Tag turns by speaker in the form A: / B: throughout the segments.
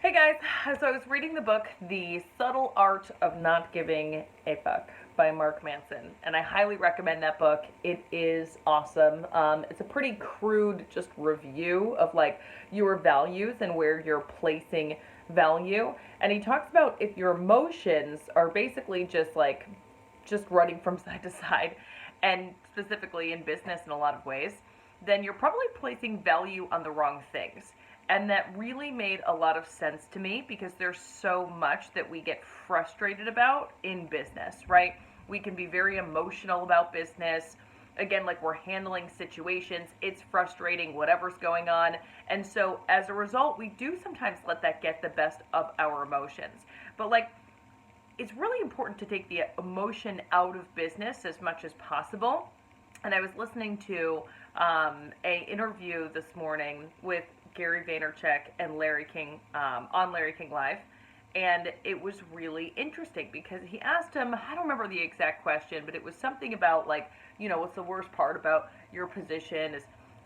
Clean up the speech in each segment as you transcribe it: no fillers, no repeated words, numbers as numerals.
A: Hey guys, so I was reading the book The Subtle Art of Not Giving a Fuck by Mark Manson, and I highly recommend that book. It is awesome. It's a pretty crude just review of like your values and where you're placing value. And he talks about if your emotions are basically just running from side to side, and specifically in business in a lot of ways, then you're probably placing value on the wrong things. And that really made a lot of sense to me because there's so much that we get frustrated about in business, right? We can be very emotional about business. Again, like we're handling situations, it's frustrating, whatever's going on. And so as a result, we do sometimes let that get the best of our emotions. But like, it's really important to take the emotion out of business as much as possible. And I was listening to a interview this morning with Gary Vaynerchuk and Larry King on Larry King Live, and it was really interesting because he asked him, I don't remember the exact question, but it was something about like, what's the worst part about your position as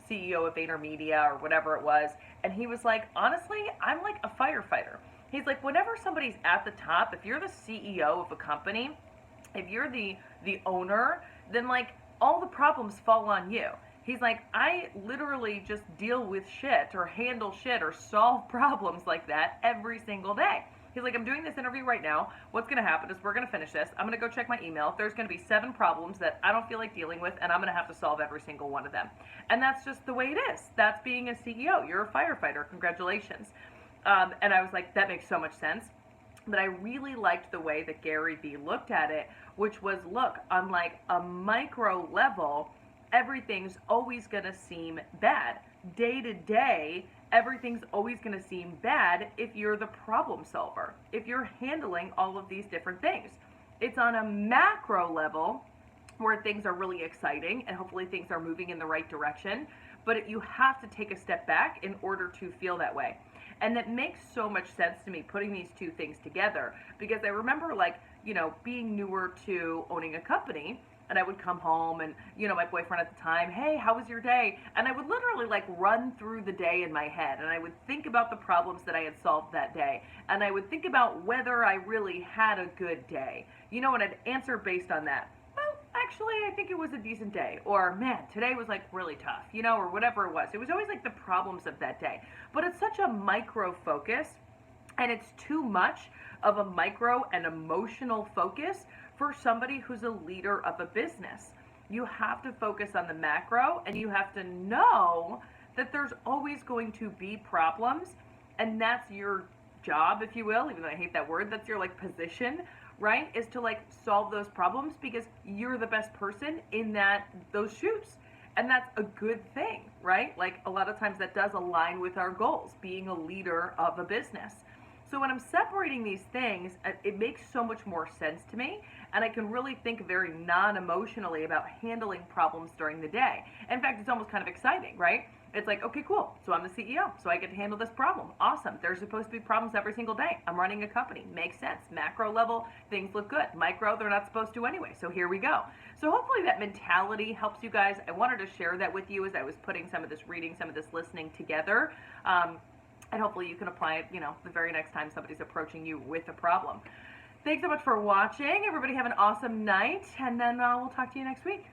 A: CEO of VaynerMedia or whatever it was, and he was like, honestly, I'm like a firefighter. He's like, whenever somebody's at the top, if you're the CEO of a company, if you're the owner, then like all the problems fall on you. He's like, I literally just deal with shit or handle shit or solve problems like that every single day. He's like, I'm doing this interview right now. What's going to happen is we're going to finish this. I'm going to go check my email. There's going to be 7 problems that I don't feel like dealing with, and I'm going to have to solve every single one of them. And that's just the way it is. That's being a CEO. You're a firefighter. Congratulations. And I was like, that makes so much sense. But I really liked the way that Gary Vee looked at it, which was, look, on like a micro level, everything's always going to seem bad. Day to day, everything's always going to seem bad if you're the problem solver, if you're handling all of these different things. It's on a macro level where things are really exciting and hopefully things are moving in the right direction, but you have to take a step back in order to feel that way. And that makes so much sense to me, putting these two things together, because I remember being newer to owning a company, and I would come home and, my boyfriend at the time, hey, how was your day? And I would literally like run through the day in my head, and I would think about the problems that I had solved that day. And I would think about whether I really had a good day, and I'd answer based on that. Well, actually, I think it was a decent day. Or, man, today was like really tough, or whatever it was. It was always like the problems of that day. But it's such a micro focus, and it's too much of a micro and emotional focus for somebody who's a leader of a business. You have to focus on the macro, and you have to know that there's always going to be problems, and that's your job, if you will, even though I hate that word. That's your like position, right? Is to like solve those problems because you're the best person in those shoes. And that's a good thing, right? Like a lot of times that does align with our goals, being a leader of a business. So when I'm separating these things, it makes so much more sense to me, and I can really think very non-emotionally about handling problems during the day. In fact, it's almost kind of exciting, right? It's like, okay, cool. So I'm the CEO, so I get to handle this problem. Awesome. There's supposed to be problems every single day. I'm running a company. Makes sense. Macro level, things look good. Micro, they're not supposed to anyway. So here we go. So hopefully that mentality helps you guys. I wanted to share that with you as I was putting some of this reading, some of this listening together. And hopefully you can apply it, the very next time somebody's approaching you with a problem. Thanks so much for watching. Everybody have an awesome night, and then we'll talk to you next week.